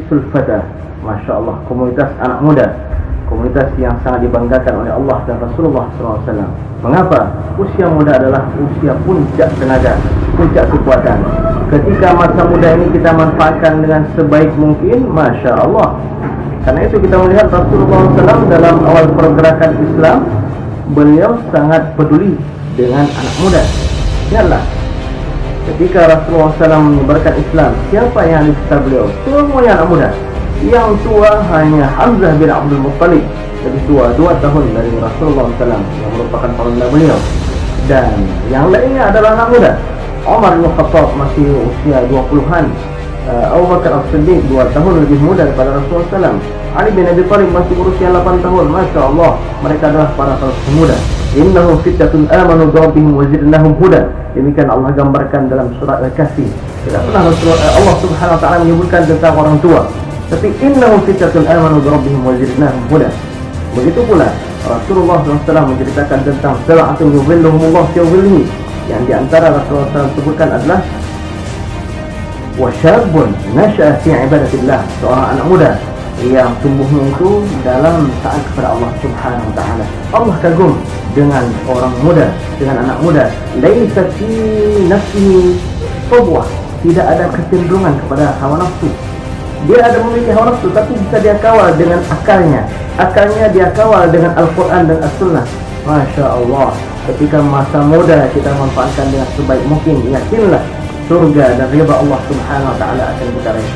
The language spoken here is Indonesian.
Hizbul Fata, Masya Allah, komunitas anak muda, komunitas yang sangat dibanggakan oleh Allah dan Rasulullah SAW. Mengapa? Usia muda adalah usia puncak tenaga, puncak kekuatan. Ketika masa muda ini kita manfaatkan dengan sebaik mungkin, Masya Allah. Karena itu kita melihat Rasulullah SAW dalam awal pergerakan Islam, beliau sangat peduli dengan anak muda. Ingatlah, ketika Rasulullah SAW menyebarkan Islam, siapa yang ada di sekitar beliau? Semuanya anak muda. Yang tua hanya Hamzah bin Abdul Muttalib, lebih tua 2 tahun dari Rasulullah SAW, yang merupakan pamannya beliau. Dan yang lainnya adalah anak muda. Umar bin Khattab masih usia 20-an, Abu Bakar As-Siddiq 2 tahun lebih muda daripada Rasulullah SAW. Ali bin Abi Thalib masih berusia 8 tahun. Masya Allah, mereka adalah para pemuda. Innahum fitnatun amanu birabbihim wa zidnahum huda. Demikian Allah gambarkan dalam surat Al-Kahfi. Tidak pernah Allah Subhanahu wa taala menyebutkan tentang orang tua, tapi innahum fitnatun amanu birabbihim wa zidnahum huda. Begitu pula Rasulullah SAW menceritakan tentang sala'atun yuzilluhumullah fi dhillihi, yang di antara Rasulullah SAW sebutkan adalah wasyabun nasya'a fi ibadatillah, seorang anak muda yang tumbuhnya itu dalam taat kepada Allah Subhanahu wa taala. Allah kagum dengan orang muda, dengan anak muda. Laisa fi nafsihi qawwa, tidak ada kecenderungan kepada hawa nafsu. Dia ada memiliki hawa nafsu, tapi bisa dia kawal dengan akalnya. Akalnya dia kawal dengan Al-Quran dan As-Sunnah. Masya Allah, ketika masa muda kita manfaatkan dengan sebaik mungkin, yakinlah surga dan ridha Allah Subhanahu wa taala akan kita raih.